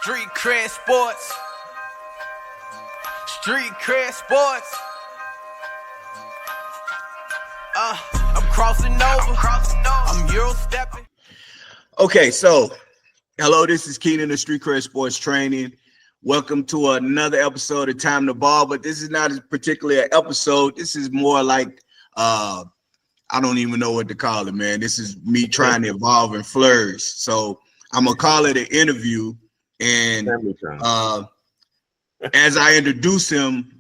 Street cred sports. Street cred sports. I'm crossing over. I'm Euro stepping. Okay, so hello, this is Keenan of Street Cred Sports Training. Welcome to another episode of Time to Ball, but this is not particularly an episode. This is more like I don't even know what to call it, man. This is me trying to evolve and flourish. So I'm gonna call it an interview. And as I introduce him,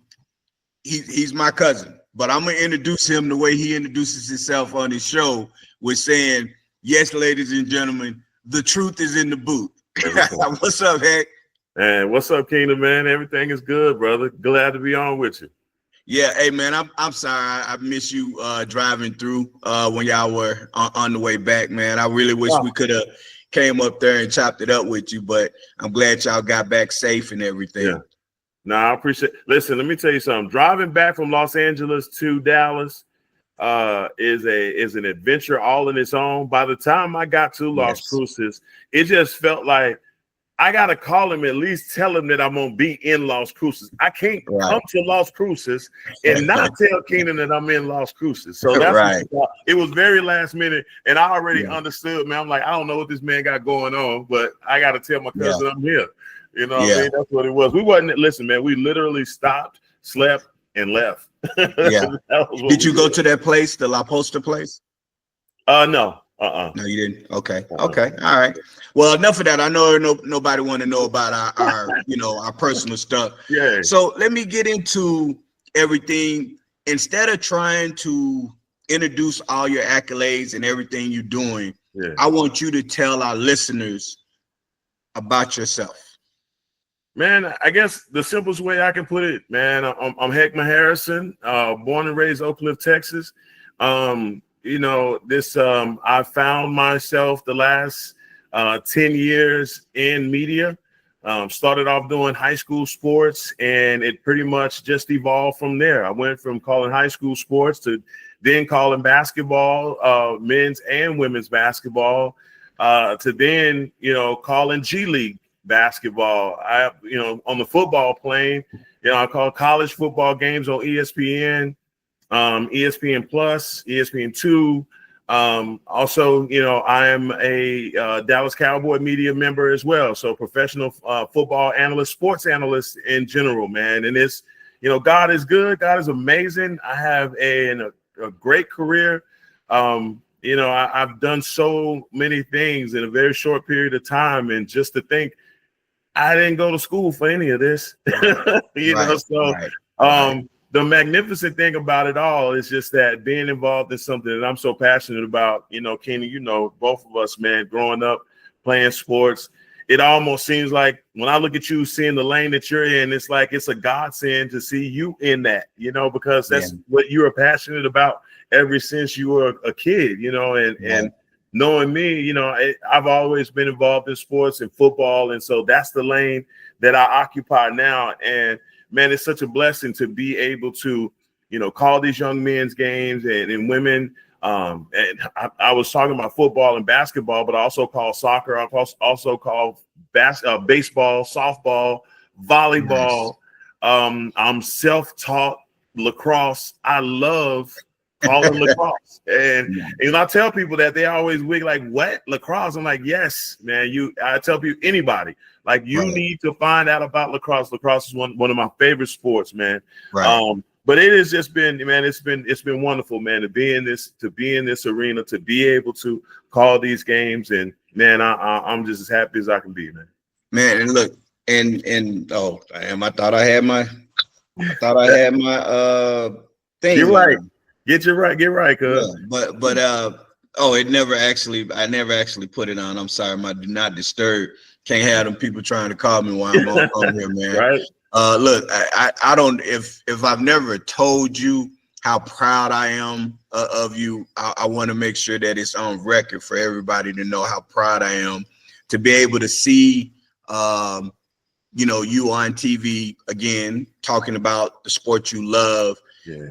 he's my cousin, but I'm gonna introduce him the way he introduces himself on his show, with saying, "Yes, ladies and gentlemen, the truth is in the booth." What's up, Hek? And what's up, Keenan, man? Everything is good, brother. Glad to be on with you. Yeah, hey man, I'm sorry I miss you driving through when y'all were on the way back, man. I really wish we could have came up there and chopped it up with you, but I'm glad y'all got back safe and everything. Yeah. No, I appreciate it. Listen, let me tell you something. Driving back from Los Angeles to Dallas is an adventure all in its own. By the time I got to Las Cruces, it just felt like I got to call him, at least tell him that I'm going to be in Las Cruces. I can't come to Las Cruces and not tell Keenan that I'm in Las Cruces. So that's it was very last minute, and I already understood, man. I'm like, I don't know what this man got going on, but I got to tell my cousin I'm here. You know what I mean? That's what it was. We wasn't, listen, man, we literally stopped, slept, and left. Did you go to that place, the La Posta place? No. No, you didn't. Okay. Okay. All right. Well, enough of that. I know nobody want to know about our our personal stuff. Yeah. So let me get into everything. Instead of trying to introduce all your accolades and everything you're doing, I want you to tell our listeners about yourself. Man, I guess the simplest way I can put it, man, I'm Hekma Harrison, born and raised Oak Cliff, Texas. I found myself the last 10 years in media. Started off doing high school sports, and it pretty much just evolved from there. I went from calling high school sports to then calling basketball, men's and women's basketball, to then, calling G League basketball. On the football plane, I call college football games on ESPN. ESPN Plus, ESPN2. Also, I am a Dallas Cowboy media member as well. So professional football analyst, sports analyst in general, man. And it's, God is good. God is amazing. I have a great career. I've done so many things in a very short period of time. And just to think, I didn't go to school for any of this, The magnificent thing about it all is just that being involved in something that I'm so passionate about, Kenny, both of us, man, growing up playing sports, it almost seems like when I look at you, seeing the lane that you're in, it's like it's a godsend to see you in that, because that's what you are passionate about ever since you were a kid, and knowing me, I've always been involved in sports and football. And so that's the lane that I occupy now. And man, it's such a blessing to be able to, call these young men's games and women. And I was talking about football and basketball, but I also call soccer. I also call baseball, softball, volleyball. I'm self-taught lacrosse. I love calling lacrosse. And I tell people that, they always wig like, what? Lacrosse? I'm like, yes, man. I tell people, anybody, like, you need to find out about lacrosse. Lacrosse is one of my favorite sports, man. But it has just been, man, it's been wonderful, man, to be in this arena, to be able to call these games. And man, I'm just as happy as I can be, man. Man, and look, and oh damn, I thought I had my thing. You're right. Get right, cuz. Yeah, but I never actually put it on. I'm sorry, my do not disturb. Can't have them people trying to call me while I'm on here, man. Right. Look, I don't, if I've never told you how proud I am of you, I want to make sure that it's on record for everybody to know how proud I am to be able to see you on TV again, talking about the sport you love.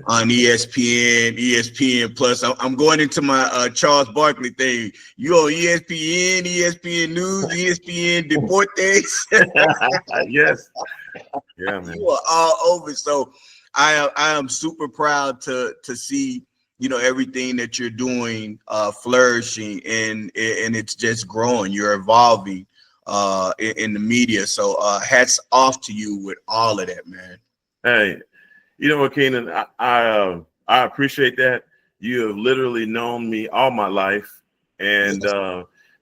on ESPN, ESPN Plus. I'm going into my Charles Barkley thing. You on ESPN, ESPN News, ESPN Deportes. Yes. Yeah, man. You are all over. So I am super proud to see, you know, everything that you're doing flourishing, and it's just growing. You're evolving in the media. So hats off to you with all of that, man. Hey, you know what, Keenan? I appreciate that. You have literally known me all my life, and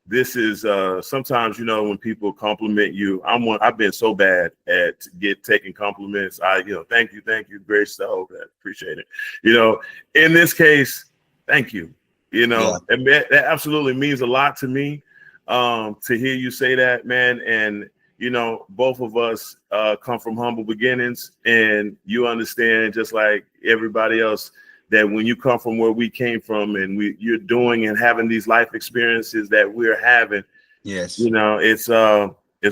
this is sometimes, you know, when people compliment you, I've been so bad at taking compliments. Thank you, great stuff. I appreciate it. You know, in this case, thank you. You know, and that absolutely means a lot to me to hear you say that, man. And you know, both of us come from humble beginnings, and you understand, just like everybody else, that when you come from where we came from, and you're doing and having these life experiences that we're having, yes, you know, it's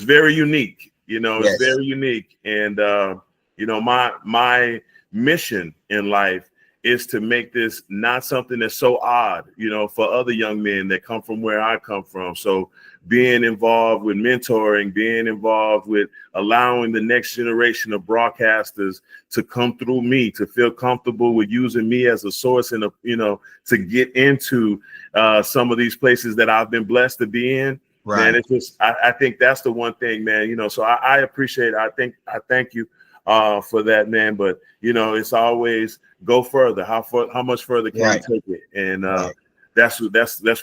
very unique. You know, it's very unique, and you know, my mission in life is to make this not something that's so odd, you know, for other young men that come from where I come from. So being involved with mentoring, being involved with allowing the next generation of broadcasters to come through me, to feel comfortable with using me as a source, and, you know, to get into some of these places that I've been blessed to be in. Right. Man, it's just, I think that's the one thing, man, you know, so I appreciate it. I thank you for that, man. But, you know, it's always go further. How much further can you take it? And that's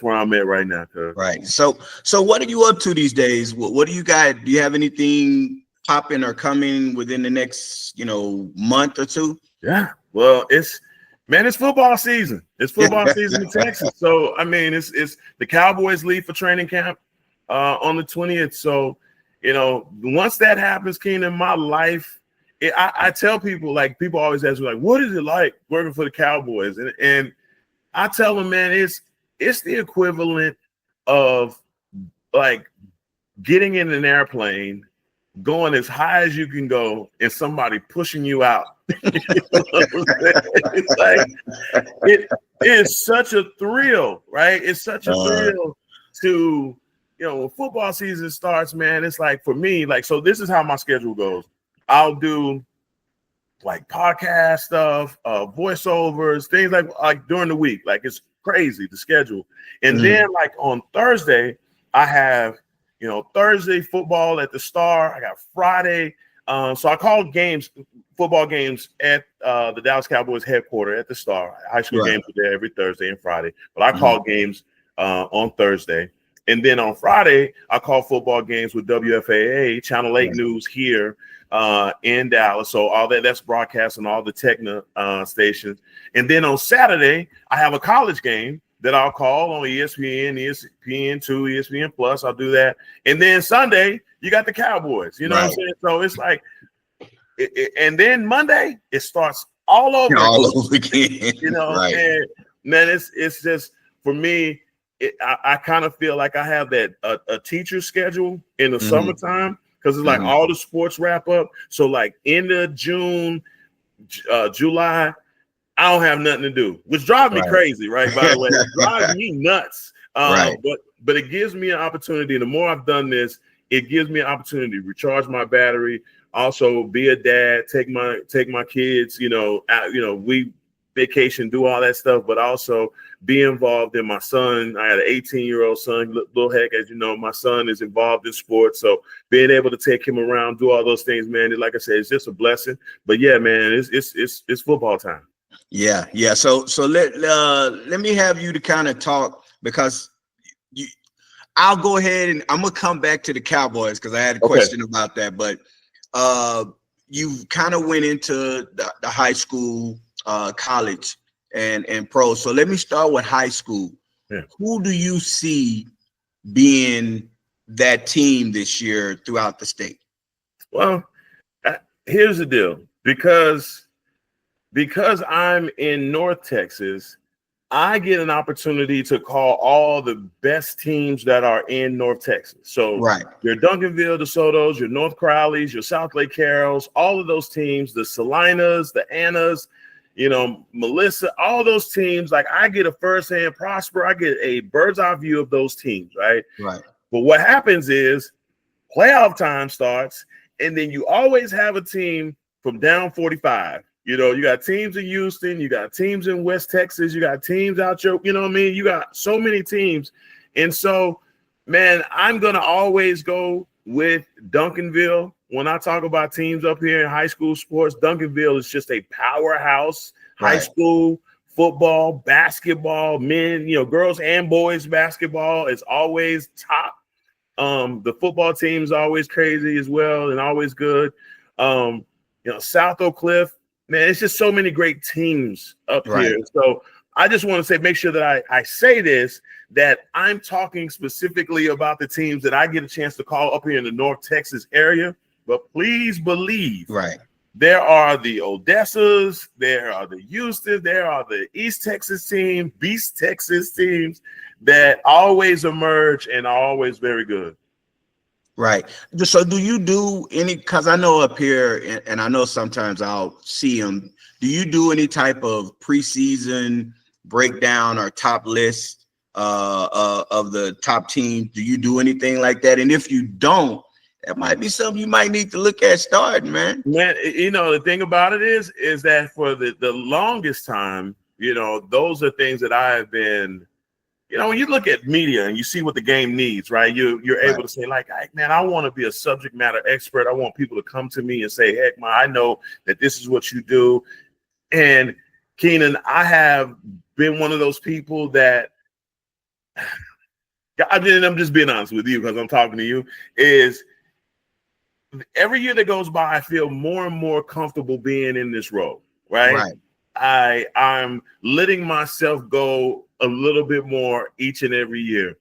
where I'm at right now. Right. So what are you up to these days? What do you got? Do you have anything popping or coming within the next, you know, month or two? Yeah. Well, it's football season. It's football season in Texas. So I mean, it's the Cowboys leave for training camp on the 20th. So, you know, once that happens, Keenan, my life. I tell people, like, people always ask me, like, what is it like working for the Cowboys? And I tell them, man, it's the equivalent of like getting in an airplane, going as high as you can go, and somebody pushing you out. It's like it is such a thrill, right? It's such a thrill to, you know, when football season starts, man. It's like, for me, like, so this is how my schedule goes. I'll do like podcast stuff, voiceovers, things like during the week. Like, it's crazy, the schedule. And then like on Thursday, I have, you know, Thursday football at the Star. I got Friday. So I call football games at the Dallas Cowboys headquarters at the Star. High school games are there every Thursday and Friday. But I call games on Thursday. And then on Friday, I call football games with WFAA, Channel 8 News here in Dallas. So all that's broadcast on all the Techna stations. And then on Saturday, I have a college game that I'll call on ESPN, ESPN2, ESPN Plus. I'll do that. And then Sunday, you got the Cowboys. You know what I'm saying? So it's like, and then Monday, it starts all over again. You know, and man, it's just, for me, I kind of feel like I have that a teacher schedule in the summertime, because it's like all the sports wrap up. So like end of June, July, I don't have nothing to do, which drives me crazy, right? By the way, it drives me nuts. But it gives me an opportunity. The more I've done this, it gives me an opportunity to recharge my battery. Also, be a dad, take my kids, you know, out, you know, we vacation, do all that stuff, but also be involved in my son. I had an 18-year-old son, little Heck, as you know. My son is involved in sports, so being able to take him around, do all those things, man, like I said, it's just a blessing. But yeah, man, it's football time. Yeah. So let me have you to kind of talk, because I'll go ahead and I'm gonna come back to the Cowboys, because I had a question about that. But you kind of went into the high school, college, and pro. So let me start with high school. Yeah. Who do you see being that team this year throughout the state? Well, here's the deal. Because I'm in North Texas, I get an opportunity to call all the best teams that are in North Texas. So your Duncanville, DeSoto's, your North Crowleys, your South Lake Carrolls, all of those teams, the Salinas, the Annas, Melissa, all those teams, like I get a firsthand Prosper, I get a bird's eye view of those teams, right? Right. But what happens is playoff time starts, and then you always have a team from down 45. You got teams in Houston, you got teams in West Texas, you got teams out your, you know what I mean? You got so many teams. And so, man, I'm going to always go with Duncanville. When I talk about teams up here in high school sports, Duncanville is just a powerhouse. Right. High school football, basketball, men, girls and boys basketball is always top. The football team is always crazy as well and always good. South Oak Cliff, man, it's just so many great teams up here. So I just want to say, make sure that I say this, that I'm talking specifically about the teams that I get a chance to call up here in the North Texas area. But please believe, there are the Odessas, there are the Houston, there are the East Texas team, Beast Texas teams that always emerge and are always very good. Right. So do you do any, because I know up here, and I know sometimes I'll see them, do you do any type of preseason breakdown or top list of the top teams? Do you do anything like that? And if you don't, that might be something you might need to look at starting, man. Man, the thing about it is that for the longest time, those are things that I have been, when you look at media and you see what the game needs, right? You're able to say, like, man, I want to be a subject matter expert. I want people to come to me and say, Hekma, I know that this is what you do. And Keenan, I have been one of those people that, I'm just being honest with you because I'm talking to you, is every year that goes by, I feel more and more comfortable being in this role, right? I'm letting myself go a little bit more each and every year.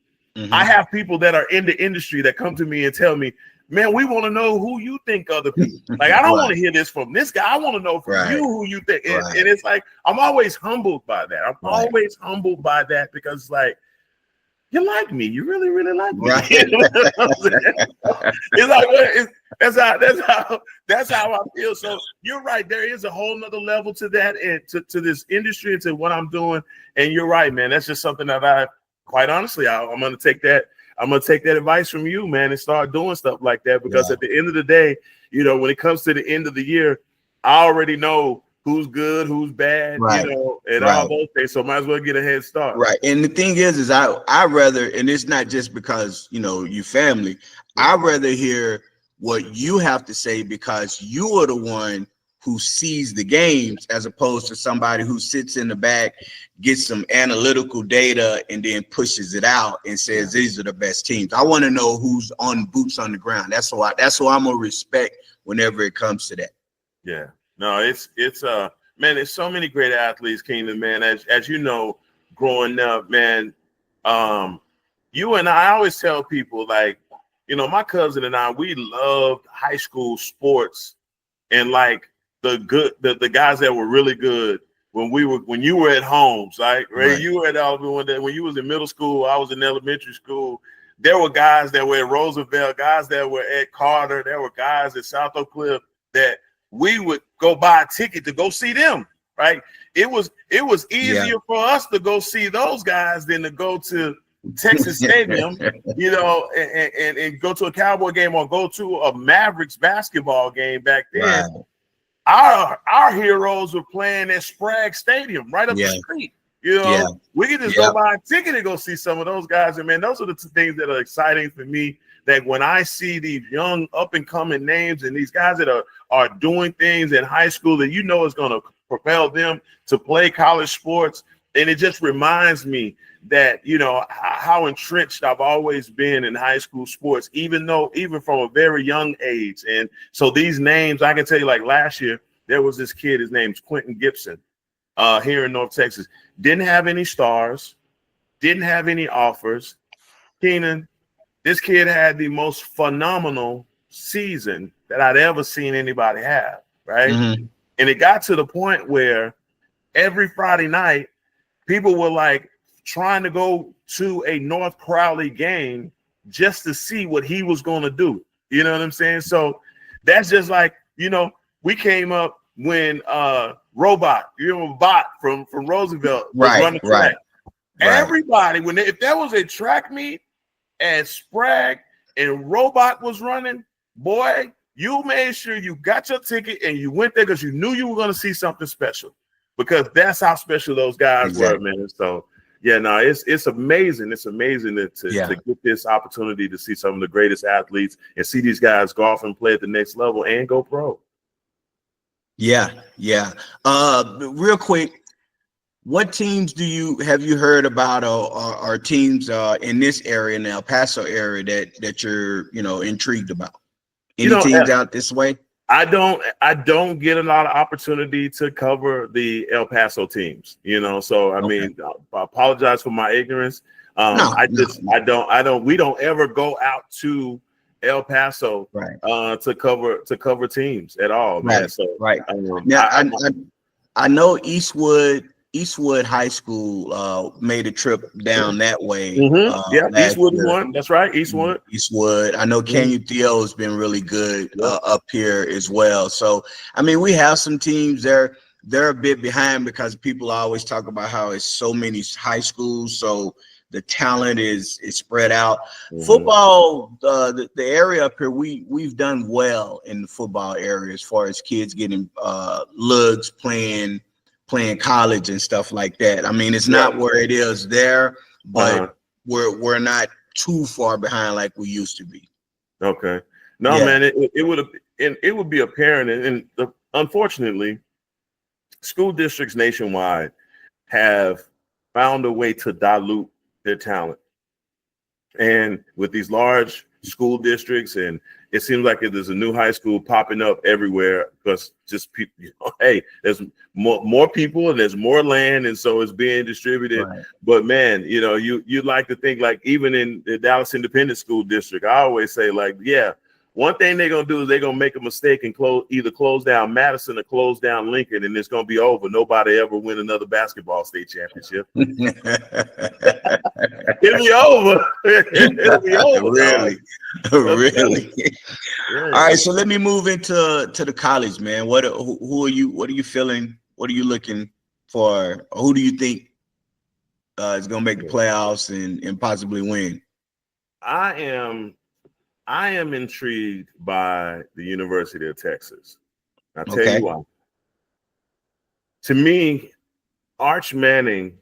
I have people that are in the industry that come to me and tell me, man, we want to know who you think other people. Like, I don't want to hear this from this guy. I want to know from you who you think. And it's like, I'm always humbled by that. I'm always humbled by that because it's like, you like me. You really, really like me. It's like, that's how I feel. So you're right. There is a whole nother level to that and to this industry and to what I'm doing. And you're right, man. That's just something that quite honestly, I'm going to take that. I'm going to take that advice from you, man, and start doing stuff like that. Because at the end of the day, when it comes to the end of the year, I already know who's good, who's bad, and all those things. So might as well get a head start. Right. And the thing is I rather, and it's not just because, you family, I rather hear what you have to say because you are the one who sees the games as opposed to somebody who sits in the back, gets some analytical data and then pushes it out and says, these are the best teams. I want to know who's on boots on the ground. That's why I'm gonna respect whenever it comes to that. Yeah. No, it's man, there's so many great athletes, Keenan, man. As you know, growing up, man, you and I always tell people, like, my cousin and I, we loved high school sports and like the guys that were really good when you were at homes, right? You were at Alabama when you was in middle school, I was in elementary school. There were guys that were at Roosevelt, guys that were at Carter, there were guys at South Oak Cliff that we would go buy a ticket to go see them, right? It was easier for us to go see those guys than to go to Texas Stadium, and go to a Cowboy game or go to a Mavericks basketball game back then. Our heroes were playing at Sprague Stadium right up the street. We could just go buy a ticket and go see some of those guys. And man, those are the things that are exciting for me. That when I see these young up and coming names and these guys that are doing things in high school that is going to propel them to play college sports, and it just reminds me that how entrenched I've always been in high school sports, even from a very young age. And so these names, I can tell you, like last year, there was this kid, his name's Quentin Gibson, here in North Texas. Didn't have any stars, didn't have any offers. Keenan, this kid had the most phenomenal season that I'd ever seen anybody have, right? And it got to the point where every Friday night, people were like trying to go to a North Crowley game just to see what he was going to do. You know what I'm saying? So that's just like, we came up when Robot, you know, Bot from Roosevelt was running track. Everybody, if there was a track meet and Sprague and Robot was running, boy, you made sure you got your ticket and you went there because you knew you were going to see something special, because that's how special those guys were, man. So yeah, no, it's amazing. It's amazing to get this opportunity to see some of the greatest athletes and see these guys go off and play at the next level and go pro. Yeah. Real quick, what teams have you heard about or teams in this area, in the El Paso area, that you're intrigued about? Any teams out this way? I don't get a lot of opportunity to cover the El Paso teams, so I mean, I apologize for my ignorance. We don't ever go out to El Paso to cover teams at all, man. So I know Eastwood High School made a trip down that way. Eastwood won. That's right, Eastwood. I know Canyon Theo has been really good up here as well. So I mean, we have some teams there. They're a bit behind because people always talk about how it's so many high schools, so the talent is spread out. Football, the area up here, we've done well in the football area as far as kids getting lugs playing college and stuff like that. I mean, it's not where it is there, but we're not too far behind like we used to be. Okay. No, man, it would be apparent, and unfortunately, school districts nationwide have found a way to dilute their talent. And with these large school districts, and it seems like there's a new high school popping up everywhere because just people, hey, there's more people and there's more land, and so it's being distributed. But man, you'd like to think, like, even in the Dallas Independent School District, I always say, like, one thing they're gonna do is they're gonna make a mistake and either close down Madison or close down Lincoln, and it's gonna be over. Nobody ever win another basketball state championship. It'll be over. It'll be over. Really. All right, so let me move into the college, man. What are you feeling? What are you looking for? Or who do you think is gonna make the playoffs and possibly win? I am intrigued by the University of Texas. I'll tell you why. To me, Arch Manning,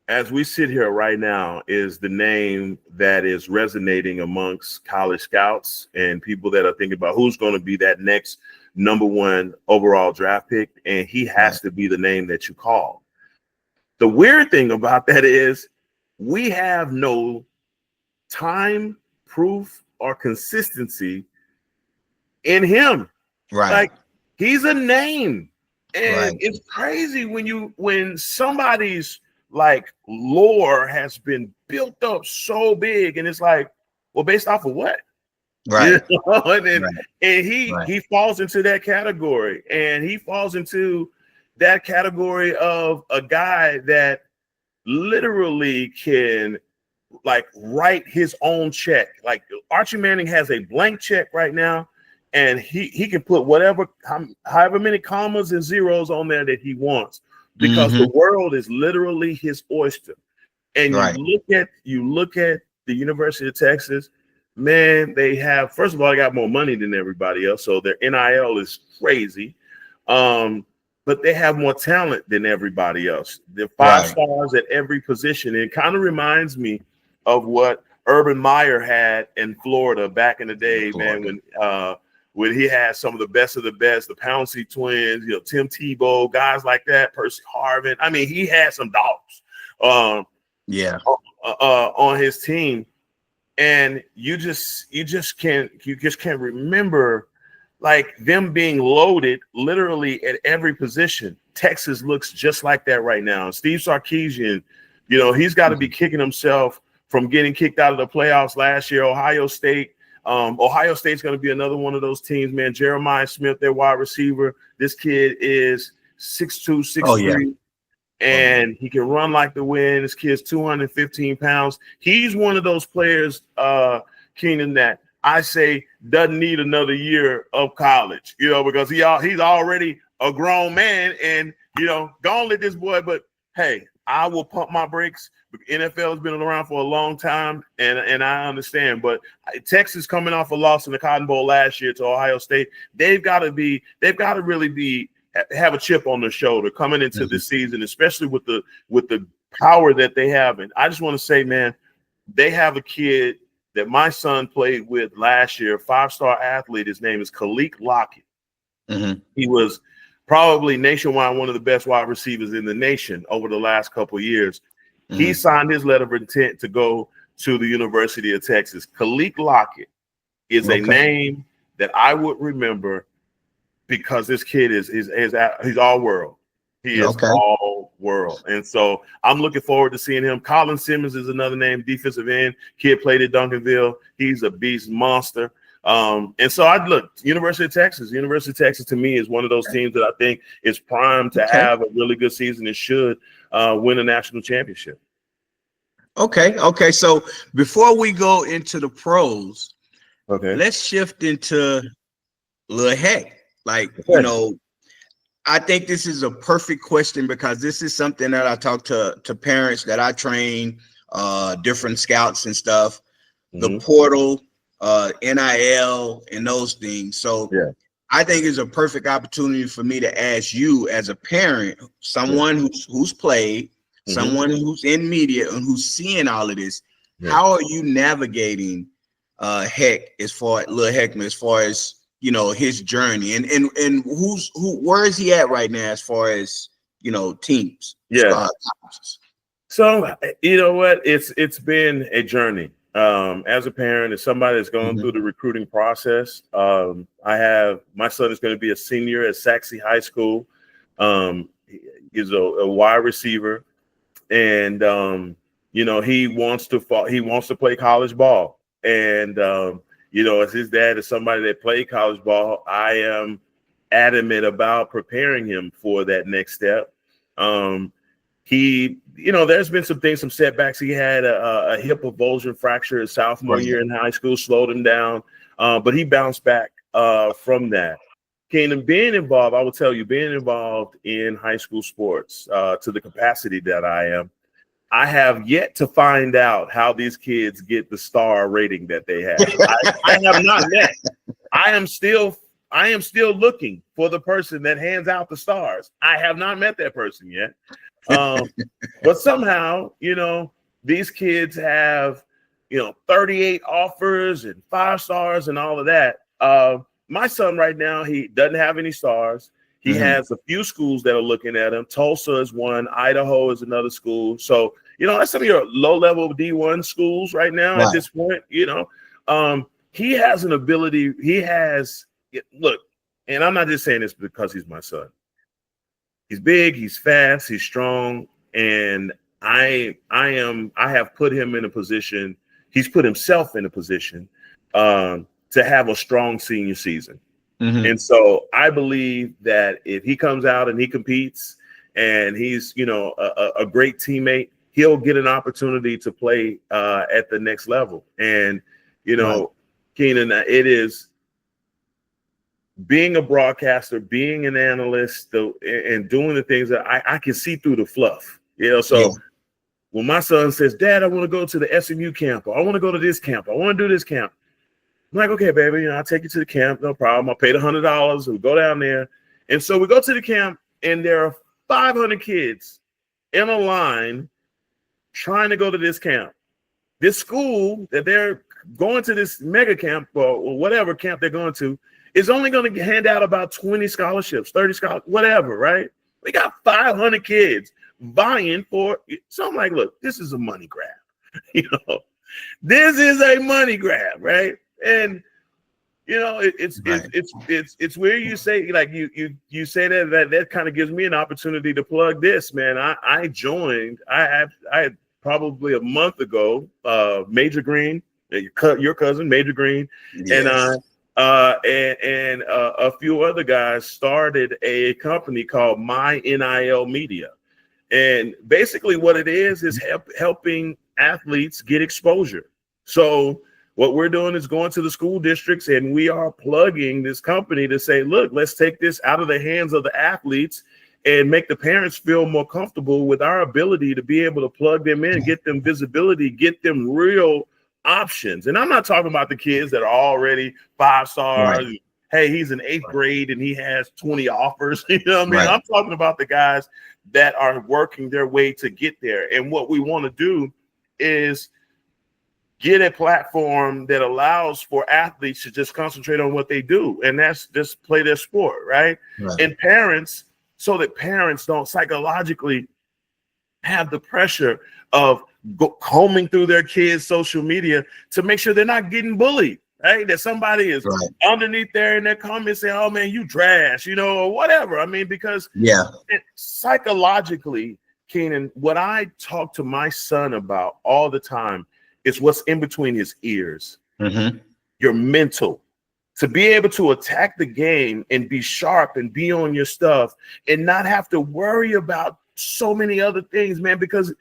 as we sit here right now, is the name that is resonating amongst college scouts and people that are thinking about who's going to be that next #1 overall draft pick, and he has to be the name that you call. The weird thing about that is we have no time, proof, or consistency in him. Like, he's a name, and it's crazy when somebody's like lore has been built up so big, and it's like, well, based off of what? And he falls into that category, and he falls into that category of a guy that literally can write his own check. Like, Archie Manning has a blank check right now, and he can put however many commas and zeros on there that he wants, because the world is literally his oyster. And you look at the University of Texas, man, they have, first of all, they got more money than everybody else, so their NIL is crazy. But they have more talent than everybody else. They're 5 stars at every position. It kind of reminds me of what Urban Meyer had in Florida back in the day, man, when he had some of the best, the Pouncey twins, Tim Tebow, guys like that, Percy Harvin. I mean, he had some dogs on his team, and you just can't remember like them being loaded literally at every position. Texas looks just like that right now. Steve Sarkisian, he's got to be kicking himself from getting kicked out of the playoffs last year. Ohio State's going to be another one of those teams, man. Jeremiah Smith, their wide receiver. This kid is 6'2", 6'3", and he can run like the wind. This kid's 215 pounds. He's one of those players, Keenan, that I say doesn't need another year of college, because he's already a grown man, and gonna let this boy. But hey, I will pump my brakes. NFL has been around for a long time, and I understand. But Texas coming off a loss in the Cotton Bowl last year to Ohio State, they've got to really have a chip on their shoulder coming into this season, especially with the power that they have. And I just want to say, man, they have a kid that my son played with last year, 5-star athlete. His name is Khalil Lockett. He was probably nationwide one of the best wide receivers in the nation over the last couple of years. He signed his letter of intent to go to the University of Texas. Khalil Lockett is a name that I would remember because this kid he's all world. He is all world. And so I'm looking forward to seeing him. Colin Simmons is another name, defensive end. Kid played at Duncanville. He's a beast monster. And so I look, University of Texas to me is one of those teams that I think is primed to have a really good season and should win a national championship. Okay. So before we go into the pros, let's shift into Lil Heck. I think this is a perfect question because this is something that I talk to parents that I train, different scouts and stuff, the portal, NIL and those things. So I think it's a perfect opportunity for me to ask you as a parent, someone who's played, someone who's in media and who's seeing all of this, how are you navigating Heck Lil Hekma as far as his journey and where is he at right now as far as teams? So you know what, it's been a journey. As a parent, as somebody that's going through the recruiting process, my son is going to be a senior at Saxe High School. He's a wide receiver, and he wants to play college ball. And as his dad is somebody that played college ball, I am adamant about preparing him for that next step. There's been some setbacks. He had a hip avulsion fracture his sophomore year in high school, slowed him down, but he bounced back from that. Keenan, being involved in high school sports to the capacity that I am, I have yet to find out how these kids get the star rating that they have. I have not met. I am still looking for the person that hands out the stars. I have not met that person yet. But somehow, these kids have, 38 offers and 5 stars and all of that. My son right now, he doesn't have any stars. He has a few schools that are looking at him. Tulsa is one. Idaho is another school. So, that's some of your low-level D1 schools right now at this point. He has an ability. Look, and I'm not just saying this because he's my son. He's big, he's fast, he's strong, and I have put him in a position. He's put himself in a position to have a strong senior season. And so I believe that if he comes out and he competes and he's, a great teammate, he'll get an opportunity to play at the next level. And, Keenan, it is being a broadcaster, being an analyst, and doing the things that I can see through the fluff. When my son says, Dad, I want to go to the SMU camp, or I want to go to this camp, I want to do this camp, I'm like, okay, baby, I'll take you to the camp, no problem. I'll pay the $100. We'll go down there. And so we go to the camp, and there are 500 kids in a line trying to go to this camp. This school that they're going to, this mega camp or whatever camp they're going to, is only going to hand out about 20 scholarships, 30 scholarships, whatever, right? We got 500 kids vying for it. So I'm like, look, this is a money grab. This is a money grab, right? And it's where you say, like, you say that kind of gives me an opportunity to plug this, man. I joined. I had probably a month ago, Major Green, your cousin Major Green, and and a few other guys started a company called My NIL Media, and basically what it is helping athletes get exposure. So what we're doing is going to the school districts, and we are plugging this company to say, look, let's take this out of the hands of the athletes and make the parents feel more comfortable with our ability to be able to plug them in, get them visibility, get them real options. And I'm not talking about the kids that are already 5 stars. Right. Hey, he's in 8th grade and he has 20 offers. You know what I mean? Right. I'm talking about the guys that are working their way to get there. And what we want to do is get a platform that allows for athletes to just concentrate on what they do. And that's just play their sport, right? And parents, so that parents don't psychologically have the pressure of combing through their kids' social media to make sure they're not getting bullied, right? That somebody is underneath there in their comments saying, oh man, you trash, you know, or whatever. I mean, because psychologically, Keenan, what I talk to my son about all the time is what's in between his ears. Your mental. To be able to attack the game and be sharp and be on your stuff and not have to worry about so many other things, man, because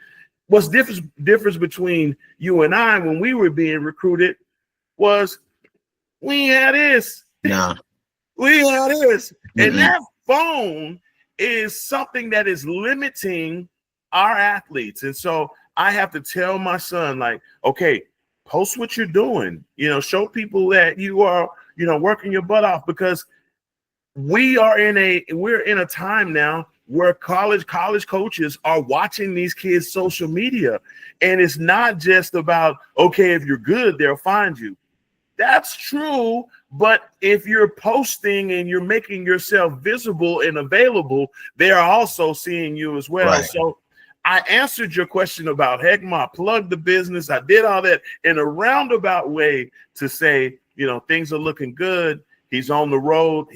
what's difference between you and I when we were being recruited was we had this. We had this. And that phone is something that is limiting our athletes. And so I have to tell my son, like, okay, post what you're doing, you know, show people that you are, you know, working your butt off, because we're in a time now where college coaches are watching these kids' social media. And it's not just about, okay, if you're good, they'll find you. That's true. But if you're posting and you're making yourself visible and available, they are also seeing you as well. So I answered your question about Hekma. I plugged the business. I did all that in a roundabout way to say, you know, things are looking good. He's on the road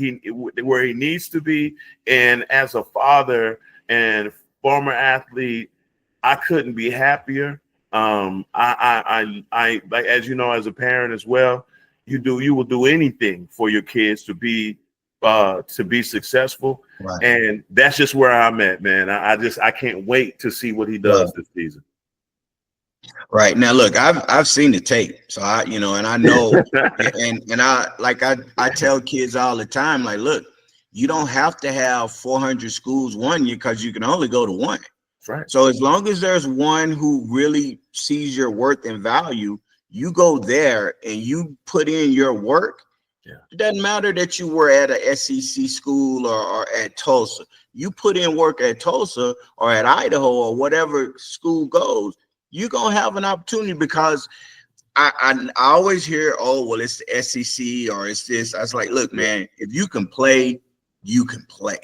where he needs to be. And as a father and former athlete, I couldn't be happier. I like, as you know, as a parent as well, you will do anything for your kids to be successful. And that's just where I'm at, man. I can't wait to see what he does this season. Right now, look, I've seen the tape, so I, you know, and I know, and I tell kids all the time, like, look, you don't have to have 400 schools one year because you can only go to one. That's right. So as long as there's one who really sees your worth and value, you go there and you put in your work. It doesn't matter that you were at a SEC school or at Tulsa. You put in work at Tulsa or at Idaho or whatever school goes, you're going to have an opportunity, because I always hear, oh, well, it's the SEC or it's this. I was like, look, man, if you can play, you can play.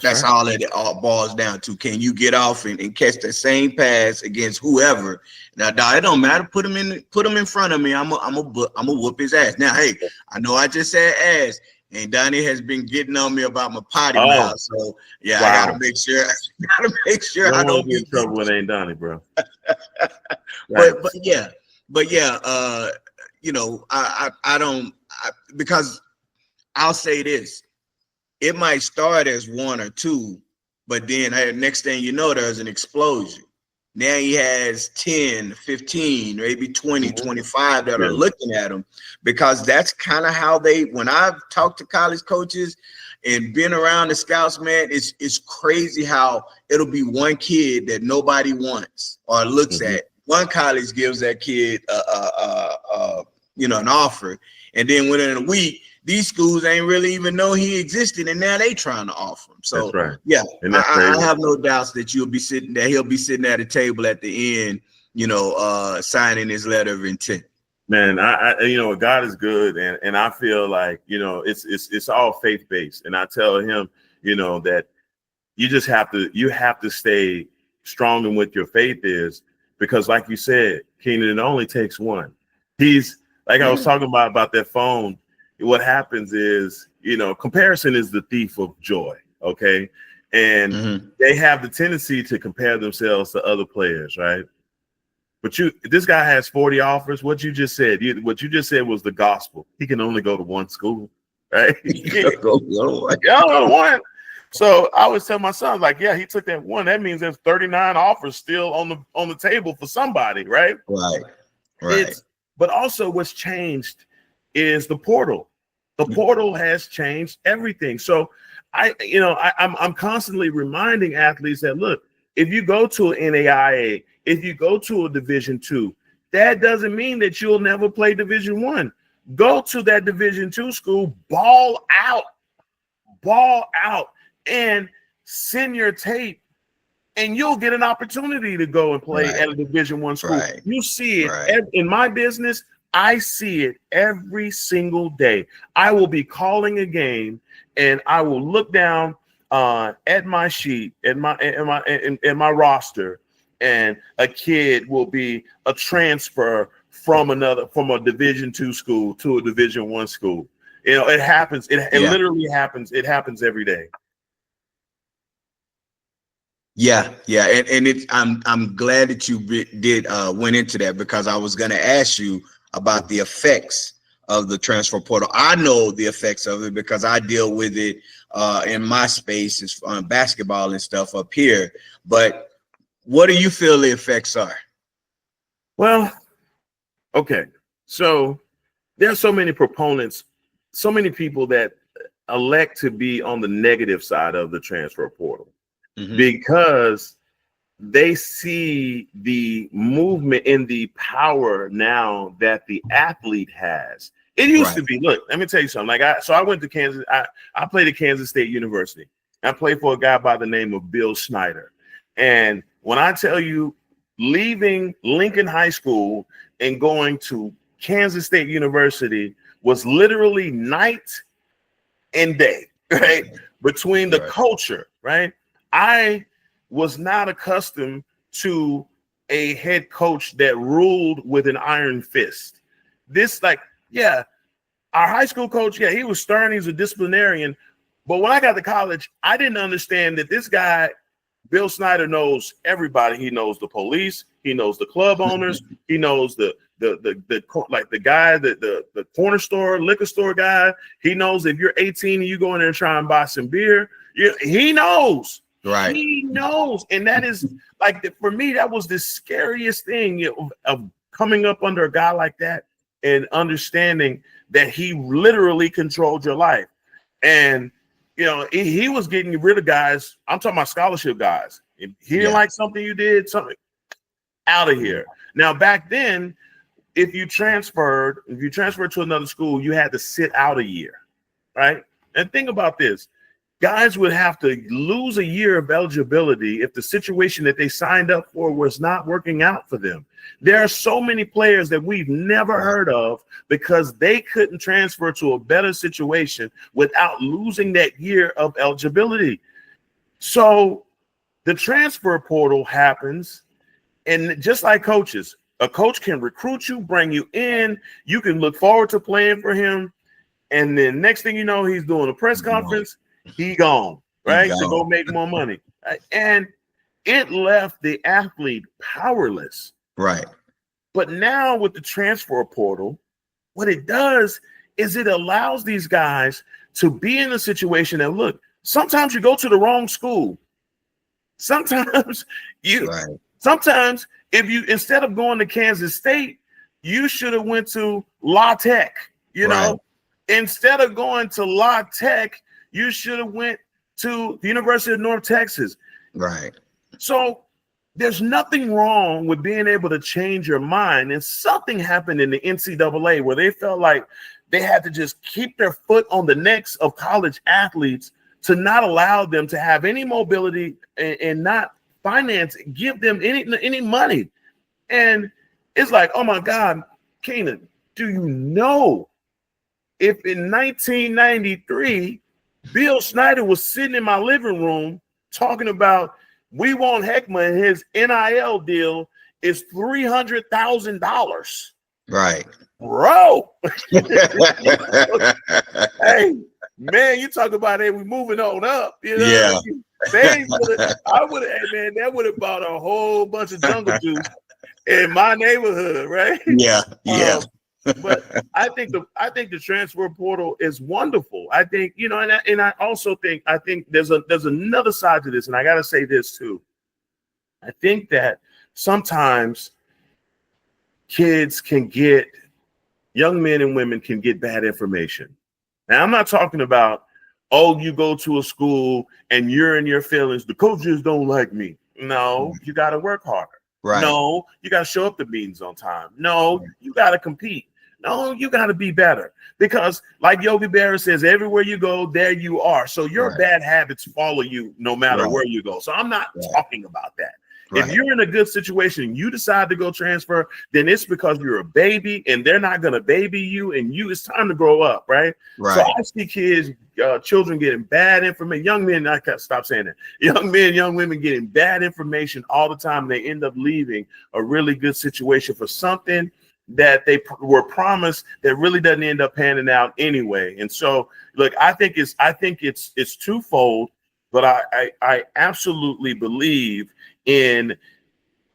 That's all it all boils down to. Can you get off and catch the same pass against whoever? Now, it don't matter. Put him in front of me. I'm a whoop his ass. Now, hey, I know I just said ass, and Donnie has been getting on me about my potty mouth. So I gotta make sure. I don't get in trouble with ain't Donnie, bro. But yeah, you know, I don't, because I'll say this. It might start as 1 or 2, but then next thing you know, there's an explosion. Now he has 10, 15, maybe 20, 25 that are looking at him, because that's kind of how when I've talked to college coaches and been around the scouts, man, it's crazy how it'll be one kid that nobody wants or looks at. One college gives that kid an offer, and then within a week, these schools ain't really even know he existed, and now they trying to offer him. So I have no doubts that he'll be sitting at a table at the end, you know, signing his letter of intent. Man, I you know, God is good, and I feel like, you know, it's all faith based, and I tell him, you know, that you have to stay strong in what your faith is, because, like you said, Keenan, it only takes one. He's like I was talking about that phone. What happens is, you know, comparison is the thief of joy. Okay. And they have the tendency to compare themselves to other players. Right. But this guy has 40 offers. What you just said was the gospel. He can only go to one school. Right. Go one. So I always tell my son, like, yeah, he took that one. That means there's 39 offers still on the table for somebody. Right. Right. But also what's changed is the portal. The portal has changed everything. So I'm constantly reminding athletes that, look, if you go to an NAIA, if you go to a Division II, that doesn't mean that you'll never play Division I. Go to that Division II school, ball out, and send your tape, and you'll get an opportunity to go and play at a Division I school. You see it in my business. I see it every single day. I will be calling a game, and I will look down at my sheet, at my roster, and a kid will be a transfer from a Division II school to a Division I school. It happens. It literally happens. It happens every day. Yeah, and I'm glad that you went into that, because I was going to ask you about the effects of the transfer portal. I know the effects of it because I deal with it in my space, is on basketball and stuff up here. But what do you feel the effects are? Well, okay, so there are so many proponents, so many people that elect to be on the negative side of the transfer portal, because they see the movement in the power now that the athlete has. It used to be, look, let me tell you something. I went to Kansas. I played at Kansas State University. I played for a guy by the name of Bill Snyder. And when I tell you, leaving Lincoln High School and going to Kansas State University was literally night and day, right? Between the culture, right? I was not accustomed to a head coach that ruled with an iron fist. Our high school coach, he was stern, he was a disciplinarian. But when I got to college, I didn't understand that this guy, Bill Snyder, knows everybody. He knows the police, he knows the club owners, he knows the guy, the corner store, liquor store guy. He knows if you're 18 and you go in there and try and buy some beer, he knows. Right. He knows. And that is for me, that was the scariest thing of coming up under a guy like that and understanding that he literally controlled your life. And, he was getting rid of guys. I'm talking about scholarship guys. If he didn't like something you did, something out of here. Now, back then, if you transferred to another school, you had to sit out a year, right? And think about this. Guys would have to lose a year of eligibility if the situation that they signed up for was not working out for them. There are so many players that we've never heard of because they couldn't transfer to a better situation without losing that year of eligibility. So the transfer portal happens, and just like coaches, a coach can recruit you, bring you in, you can look forward to playing for him, and then next thing you know, he's doing a press conference. He gone, right? To go make more money. And it left the athlete powerless. Right. But now with the transfer portal, what it does is it allows these guys to be in a situation that, look, sometimes you go to the wrong school. Sometimes if you, instead of going to Kansas State, you should have went to La Tech, know? Instead of going to La Tech, you should have went to the University of North Texas. Right. So there's nothing wrong with being able to change your mind. And something happened in the NCAA where they felt like they had to just keep their foot on the necks of college athletes to not allow them to have any mobility and not give them any money. And it's like, oh my God, Keenan, do you know if in 1993, Bill Snyder was sitting in my living room talking about we want Hekma and his NIL deal is $300,000. Right. Bro. Hey, man, you talk about it, we moving on up. Yeah. Hey, man, that would have bought a whole bunch of jungle juice in my neighborhood, right? Yeah. But I think the transfer portal is wonderful. I think, and I also think there's another side to this, and I got to say this too. I think that sometimes kids can get young men and women can get bad information. Now, I'm not talking about, oh, you go to a school and you're in your feelings, the coaches don't like me. No, you got to work harder. Right. No, you got to show up to meetings on time. No, you got to compete. No, you got to be better. Because like Yogi Berra says, everywhere you go, there you are. So your bad habits follow you no matter where you go. So I'm not talking about that. If you're in a good situation and you decide to go transfer, then it's because you're a baby and they're not going to baby you, and it's time to grow up, right? So I see kids, children getting bad information, young men, I can't stop saying that, young men, young women getting bad information all the time. They end up leaving a really good situation for something that they were promised that really doesn't end up panning out anyway. And so, look, I think it's twofold, but I absolutely believe in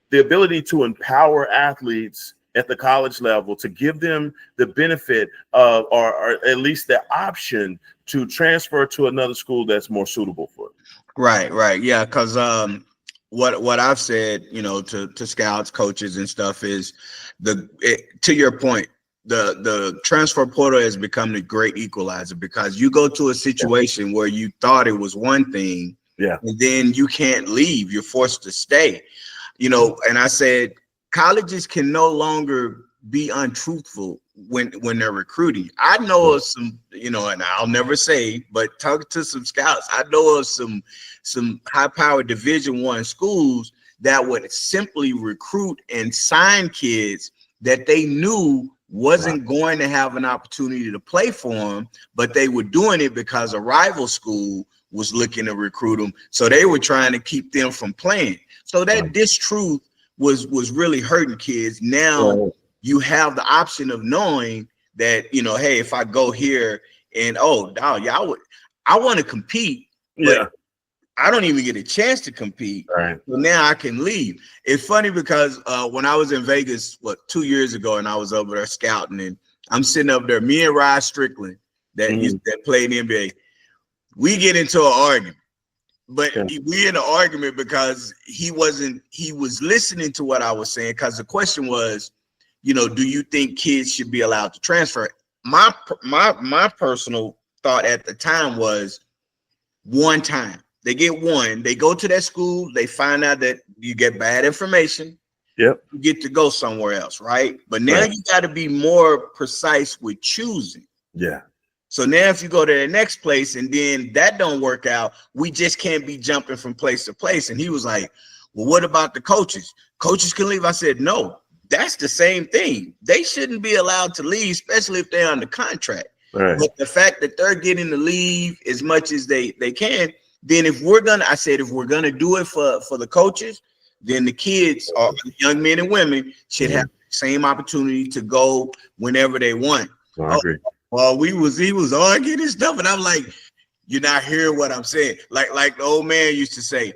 the ability to empower athletes at the college level, to give them the benefit of, or at least the option to transfer to another school that's more suitable for them. Right. Yeah, because what I've said, to scouts, coaches, and stuff is to your point, the transfer portal has become the great equalizer, because you go to a situation where you thought it was one thing, and then you can't leave, you're forced to stay, and I said colleges can no longer be untruthful when they're recruiting. I know of some, and I'll never say, but talking to some scouts, I know of some high-powered Division I schools that would simply recruit and sign kids that they knew wasn't going to have an opportunity to play for them, but they were doing it because a rival school was looking to recruit them. So they were trying to keep them from playing. So that distruth was really hurting kids. Now you have the option of knowing that, hey, if I go here and I want to compete, but I don't even get a chance to compete. Right. So now I can leave. It's funny because when I was in Vegas, 2 years ago, and I was over there scouting, and I'm sitting up there, me and Rod Strickland that played in the NBA, we get into an argument. But we in an argument because he was listening to what I was saying, because the question was, do you think kids should be allowed to transfer? My personal thought at the time was, one time. They get one, they go to that school, they find out that you get bad information. You get to go somewhere else, right? But now you got to be more precise with choosing. So now if you go to the next place and then that don't work out, we just can't be jumping from place to place. And he was like, well, what about the coaches? Coaches can leave. I said, no, that's the same thing. They shouldn't be allowed to leave, especially if they're under contract. But the fact that they're getting to leave as much as they can, then if we're gonna do it for the coaches, then the kids, or young men and women, should have the same opportunity to go whenever they want. I agree. Well, he was arguing and stuff, and I'm like, you're not hearing what I'm saying. Like the old man used to say,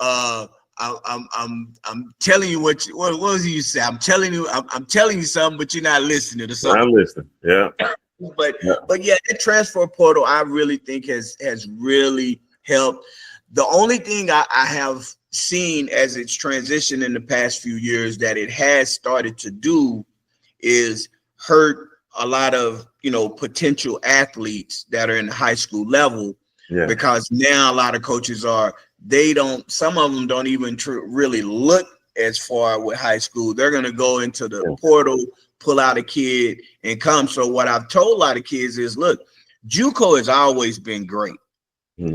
I'm telling you what was he used to say? I'm telling you something, but you're not listening to something. I'm listening. But yeah, that transfer portal, I really think has really helped. The only thing I have seen as it's transitioned in the past few years that it has started to do is hurt a lot of potential athletes that are in the high school level, because now a lot of coaches some of them don't even really look as far with high school. They're going to go into the portal, pull out a kid and come. So what I've told a lot of kids is, look, JUCO has always been great.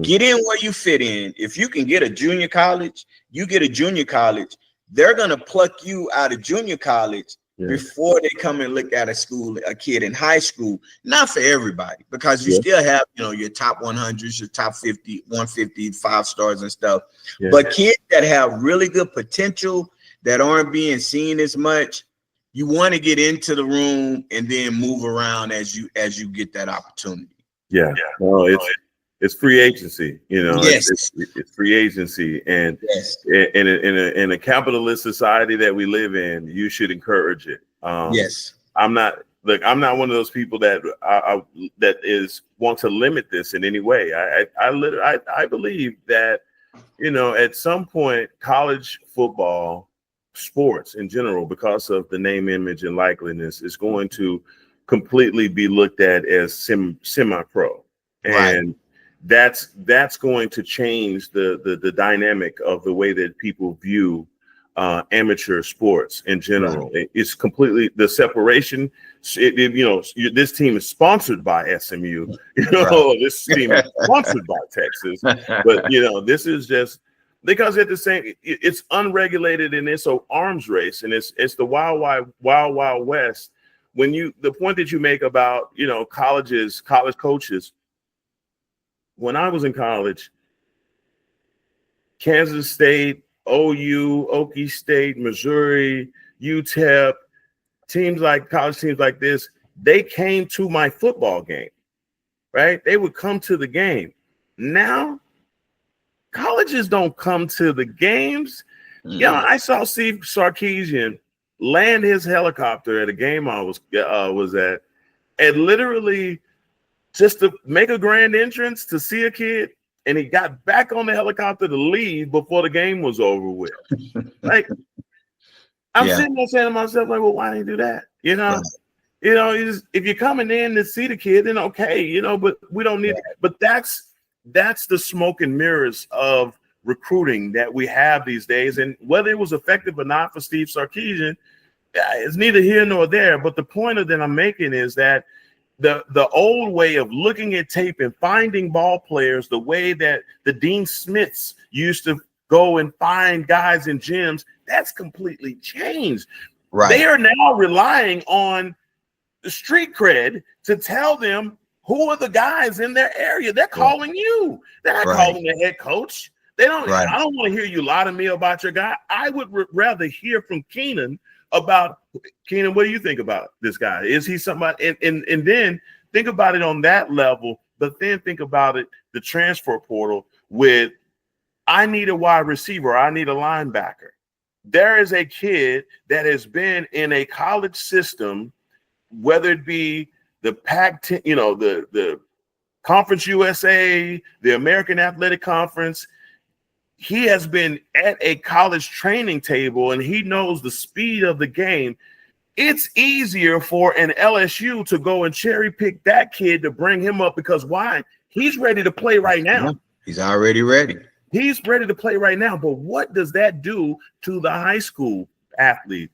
Get in where you fit in. If you can get a junior college, you get a junior college. They're going to pluck you out of junior college before they come and look at a kid in high school. Not for everybody, because you still have, your top 100s, your top 50, 150, 5 stars and stuff. But kids that have really good potential that aren't being seen as much, you want to get into the room and then move around as you get that opportunity. Well, it's free agency, it's free agency, and in a capitalist society that we live in, you should encourage it. I'm not one of those people that want to limit this in any way. I believe that, at some point, college football, sports in general, because of the name, image, and likeliness, is going to completely be looked at as semi-pro, and that's going to change the dynamic of the way that people view amateur sports in general. It's completely the separation. This team is sponsored by SMU. This team is sponsored by Texas, but this is just because at the same, it's unregulated and it's an arms race, and it's the wild west. When the point that you make about college coaches. When I was in college, Kansas State, OU, Okie State, Missouri, UTEP, college teams like this, they came to my football game, right? They would come to the game. Now, colleges don't come to the games. I saw Steve Sarkisian land his helicopter at a game I was at, and literally just to make a grand entrance to see a kid, and he got back on the helicopter to leave before the game was over with. Like, I'm sitting there saying to myself, like, well, why didn't you do that? If you're coming in to see the kid, then okay, but we don't need. But that's the smoke and mirrors of recruiting that we have these days, and whether it was effective or not for Steve Sarkisian, it's neither here nor there. But the point that I'm making is that the old way of looking at tape and finding ball players, the way that the Dean Smiths used to go and find guys in gyms, that's completely changed. Right. They are now relying on the street cred to tell them who are the guys in their area. They're calling you. They're not calling the head coach. They don't. I don't want to hear you lie to me about your guy. I would rather hear from Keenan about Keenan. What do you think about this guy? Is he somebody? And then think about it on that level. But then think about it, the transfer portal with, I need a wide receiver. I need a linebacker. There is a kid that has been in a college system, whether it be the Pac-10, the Conference USA, the American Athletic Conference. He has been at a college training table and he knows the speed of the game. It's easier for an LSU to go and cherry pick that kid to bring him up, because why? He's ready to play right now. He's already ready. He's ready to play right now. But what does that do to the high school athlete?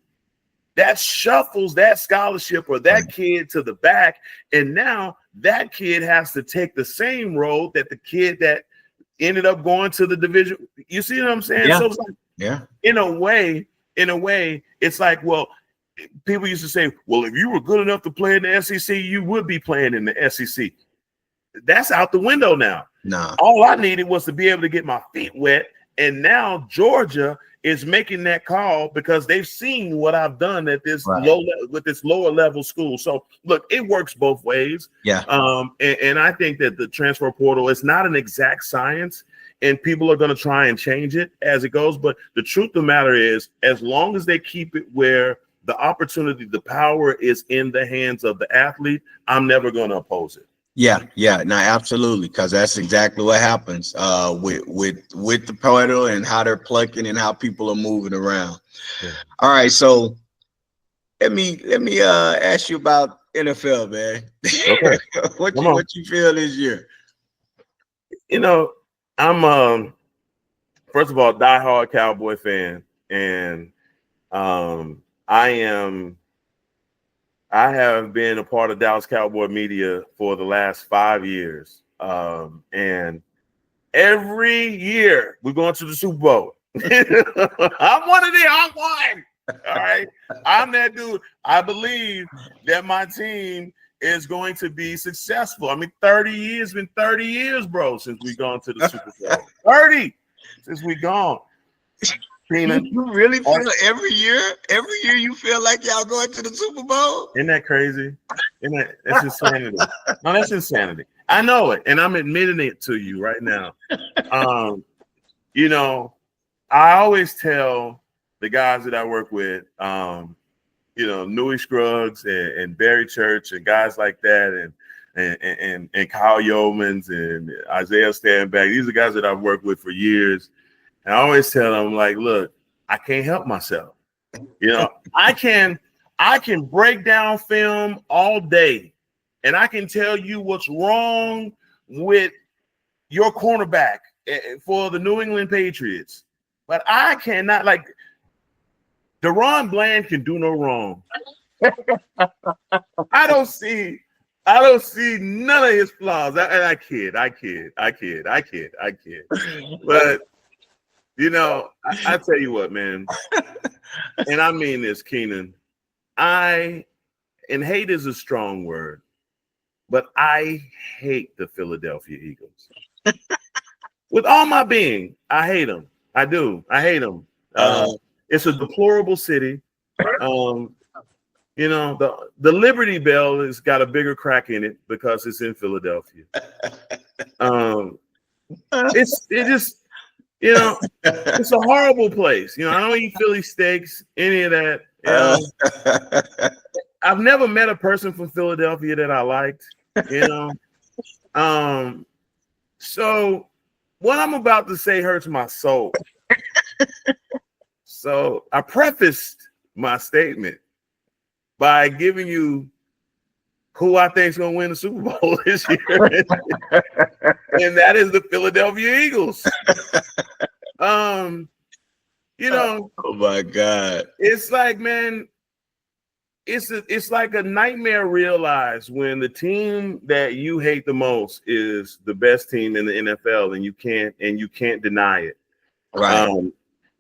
That shuffles that scholarship or that kid to the back. And now that kid has to take the same road that the kid that ended up going to the division. You see what I'm saying? Yeah. So it's like, in a way, it's like, well, people used to say, well, if you were good enough to play in the SEC, you would be playing in the SEC. That's out the window now. No. All I needed was to be able to get my feet wet. And now Georgia is making that call because they've seen what I've done at this lower level school. So look, it works both ways. Yeah. And I think that the transfer portal is not an exact science, and people are going to try and change it as it goes. But the truth of the matter is, as long as they keep it where the opportunity, the power is in the hands of the athlete, I'm never going to oppose it. Yeah, no, absolutely, because that's exactly what happens with the portal and how they're plucking and how people are moving around. Yeah. All right, so let me ask you about NFL, man. Okay. what you feel this year? I'm first of all, diehard Cowboy fan, and I have been a part of Dallas Cowboy media for the last 5 years. And every year we're going to the Super Bowl. I'm one of the hot one. All right. I'm that dude. I believe that my team is going to be successful. I mean, 30 years, been 30 years, bro, since we've gone to the Super Bowl. 30 since we've gone. You really feel every year you feel like y'all going to the Super Bowl? Isn't that crazy? That's insanity. No, that's insanity. I know it, and I'm admitting it to you right now. I always tell the guys that I work with, Newey Scruggs and Barry Church and guys like that, and Kyle Yeomans and Isaiah Stanback. These are guys that I've worked with for years. And I always tell them, like, look, I can't help myself. I I can break down film all day, and I can tell you what's wrong with your cornerback for the New England Patriots. But I cannot, like, Deron Bland can do no wrong. I don't see none of his flaws. I kid. But you know, I tell you what, man, and I mean this, Keenan. And hate is a strong word, but I hate the Philadelphia Eagles. With all my being, I hate them. I do. I hate them. It's a deplorable city. You know, the Liberty Bell has got a bigger crack in it because it's in Philadelphia. It just, you know, it's a horrible place. You know, I don't eat Philly steaks, any of that. You know? I've never met a person from Philadelphia that I liked, you know. So what I'm about to say hurts my soul. So I prefaced my statement by giving you who I think is going to win the Super Bowl this year, and that is the Philadelphia Eagles. You know, oh my God, it's like, man, it's like a nightmare realized when the team that you hate the most is the best team in the NFL, and you can't deny it. right?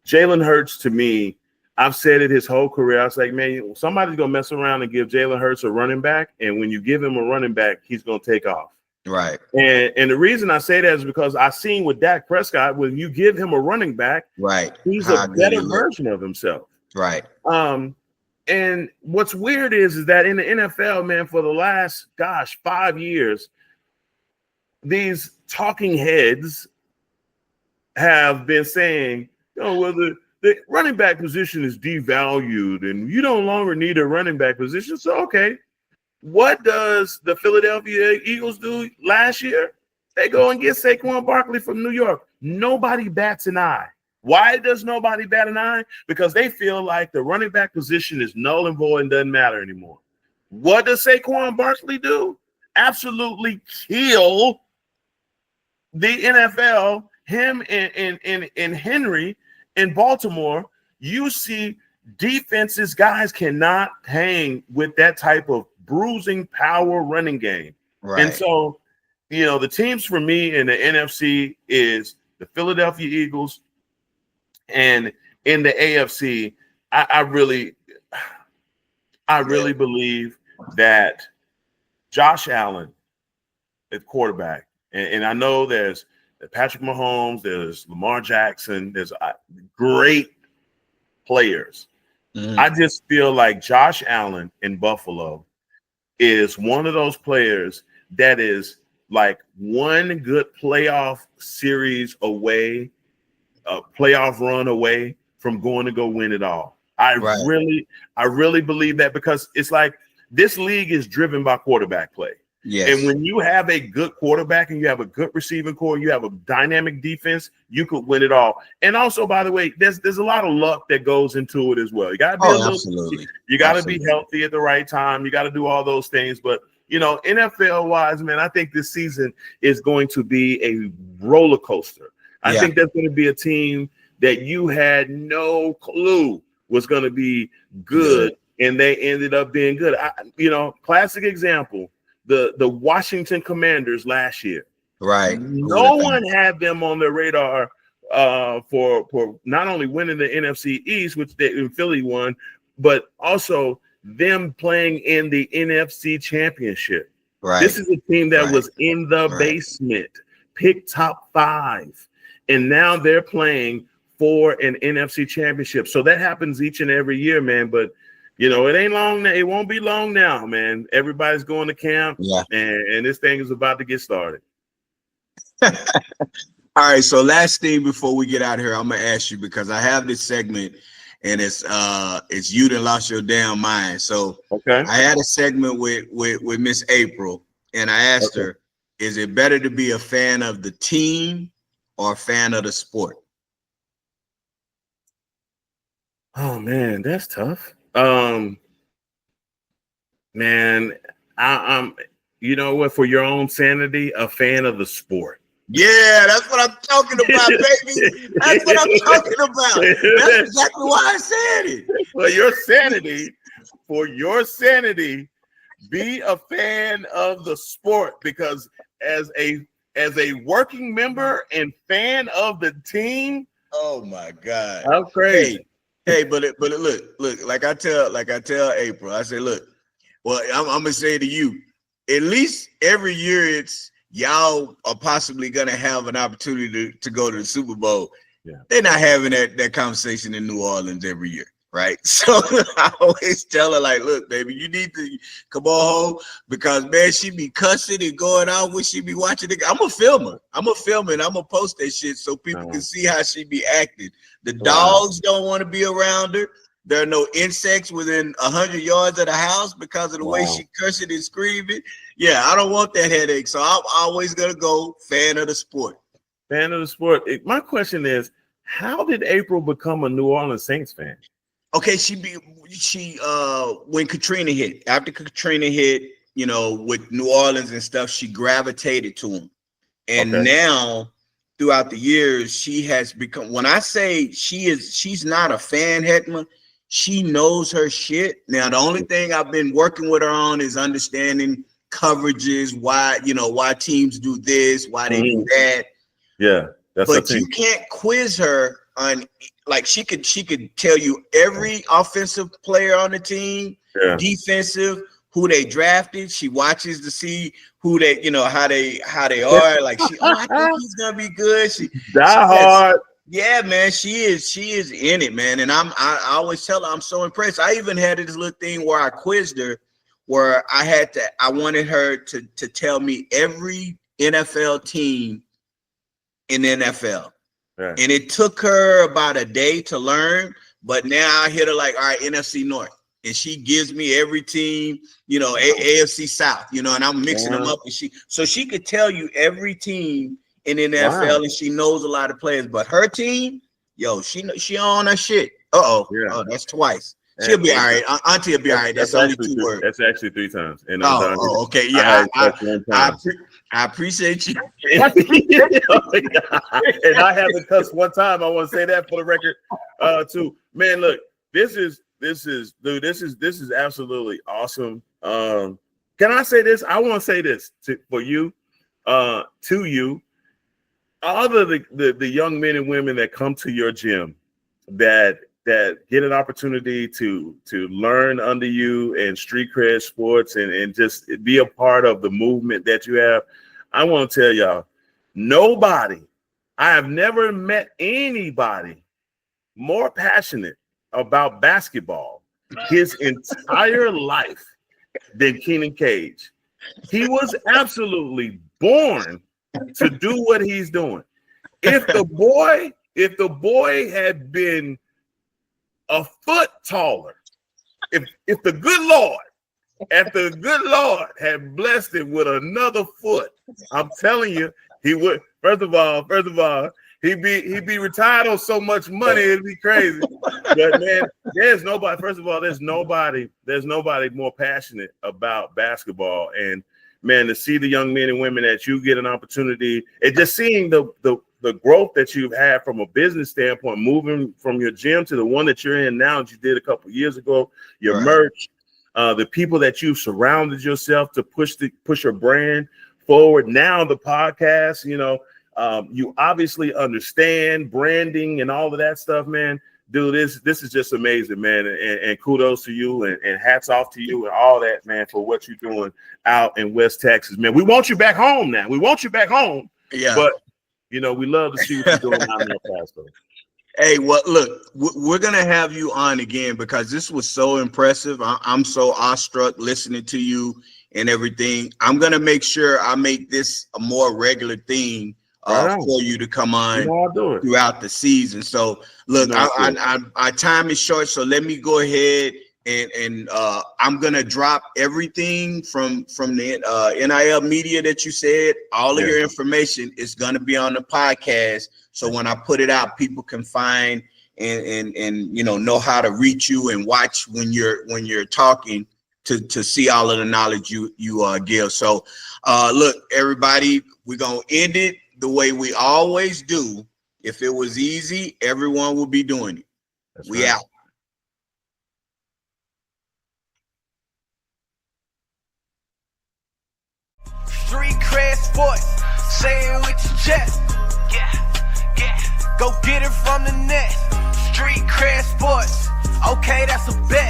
Jalen Hurts, to me, I've said it his whole career. I was like, man, somebody's gonna mess around and give Jalen Hurts a running back, and when you give him a running back, he's gonna take off. Right. And the reason I say that is because I seen with Dak Prescott, when you give him a running back, right, he's a better version of himself. Right. And what's weird is that in the NFL, man, for the last 5 years, these talking heads have been saying, well, the running back position is devalued and you no longer need a running back position. So, okay, what does the Philadelphia Eagles do last year? They go and get Saquon Barkley from New York. Nobody bats an eye. Why does nobody bat an eye? Because they feel like the running back position is null and void and doesn't matter anymore. What does Saquon Barkley do? Absolutely kill the NFL. Him and Henry in Baltimore, you see defenses, guys cannot hang with that type of bruising power running game. Right. And so, you know, the teams for me in the NFC is the Philadelphia Eagles, and in the AFC, I really believe that Josh Allen at quarterback, and I know there's Patrick Mahomes, there's Lamar Jackson, there's great players. Mm-hmm. I just feel like Josh Allen in Buffalo is one of those players that is like one good playoff series away, a playoff run away from going to go win it all. I really believe that, because it's like this league is driven by quarterback play. Yes. And when you have a good quarterback and you have a good receiving core, you have a dynamic defense, you could win it all. And also, by the way, there's a lot of luck that goes into it as well. You got to be you got to be healthy at the right time. You got to do all those things. But, you know, NFL wise, man, I think this season is going to be a roller coaster. I think that's going to be a team that you had no clue was going to be good, and they ended up being good. Classic example. The Washington Commanders last year. Right. No one had them on their radar for not only winning the NFC East, which they in Philly won, but also them playing in the NFC Championship. Right. This is a team that was in the basement, picked top 5, and now they're playing for an NFC Championship. So that happens each and every year, man. But you know, it ain't long. It won't be long now, man. Everybody's going to camp, and this thing is about to get started. All right. So last thing before we get out of here, I'm gonna ask you, because I have this segment, and it's you done lost your damn mind. So I had a segment with Miss April, and I asked her, is it better to be a fan of the team or a fan of the sport? Oh man, that's tough. Man, I'm you know what? For your own sanity, a fan of the sport. Yeah, that's what I'm talking about, baby. That's what I'm talking about. That's exactly why I said it. For your sanity, be a fan of the sport, because as a working member and fan of the team, oh my God, how crazy. Hey, but look, like I tell April, I say, look, well, I'm gonna say to you, at least every year it's y'all are possibly gonna have an opportunity to go to the Super Bowl. Yeah. They're not having that conversation in New Orleans every year, right? So I always tell her, like, look, baby, you need to come on home, because man, she be cussing and going out when she be watching it. I'm a filmer. I'm gonna post that shit so people can see how she be acting. The dogs don't want to be around her. There are no insects within 100 yards of the house because of the way she cursing and screaming. Yeah, I don't want that headache. So I'm always gonna go fan of the sport. Fan of the sport. My question is, how did April become a New Orleans Saints fan? Okay, when Katrina hit, after Katrina hit, you know, with New Orleans and stuff, she gravitated to him. And now throughout the years, she has become, when I say she's not a fan, Hekma, she knows her shit. Now, the only thing I've been working with her on is understanding coverages, why teams do this, why they do that. Yeah, but you can't quiz her on, like, she could tell you every offensive player on the team, defensive, who they drafted. She watches to see who they, how they are. Like, I think he's gonna be good. She hard. Yeah, man, she is in it, man. And I always tell her I'm so impressed. I even had this little thing where I quizzed her, where I wanted her to tell me every NFL team in the NFL. And it took her about a day to learn, but now I hit her like, all right, NFC North. And she gives me every team, AFC South, and I'm mixing them up. And she could tell you every team in the NFL, and she knows a lot of players. But her team, she on her shit. Oh, that's twice. She'll be all right. Auntie will be all right. That's only 2 words. That's actually 3 times. And okay. Yeah, I appreciate you. And I haven't cussed one time. I want to say that for the record, too. Man, look, this is absolutely awesome. Can I say this? I want to say this to you. Other the young men and women that come to your gym that get an opportunity to learn under you in street cred sports and just be a part of the movement that you have, I want to tell y'all, I have never met anybody more passionate about basketball his entire life than Keenan Cage. He was absolutely born to do what he's doing. If the boy had been a foot taller, if the good Lord had blessed him with another foot, I'm telling you, he would. First of all, he'd be retired on so much money, it'd be crazy. But man, there's nobody more passionate about basketball. And man, to see the young men and women that you get an opportunity, and just seeing the growth that you've had from a business standpoint, moving from your gym to the one that you're in now, that you did a couple of years ago, your merch, the people that you've surrounded yourself to push your brand forward. Now the podcast, you obviously understand branding and all of that stuff, man. Dude, this is just amazing, man. And kudos to you and hats off to you and all that, man, for what you're doing out in West Texas, man. We want you back home now. Yeah. But, we love to see what you're doing out in El Paso. Hey, well, look, we're going to have you on again because this was so impressive. I'm so awestruck listening to you and everything. I'm going to make sure I make this a more regular thing for you to come on throughout the season. So, look, our time is short, so let me go ahead and I'm going to drop everything from the NIL media that you said. All of your information is going to be on the podcast. So when I put it out, people can find and know how to reach you and watch when you're talking to see all of the knowledge you give. So look, everybody, we're gonna end it the way we always do. If it was easy, everyone would be doing it. That's We right. out. Street cred sports, say it with your chest. Yeah, yeah. Go get it from the net. Street cred sports, okay, that's a bet.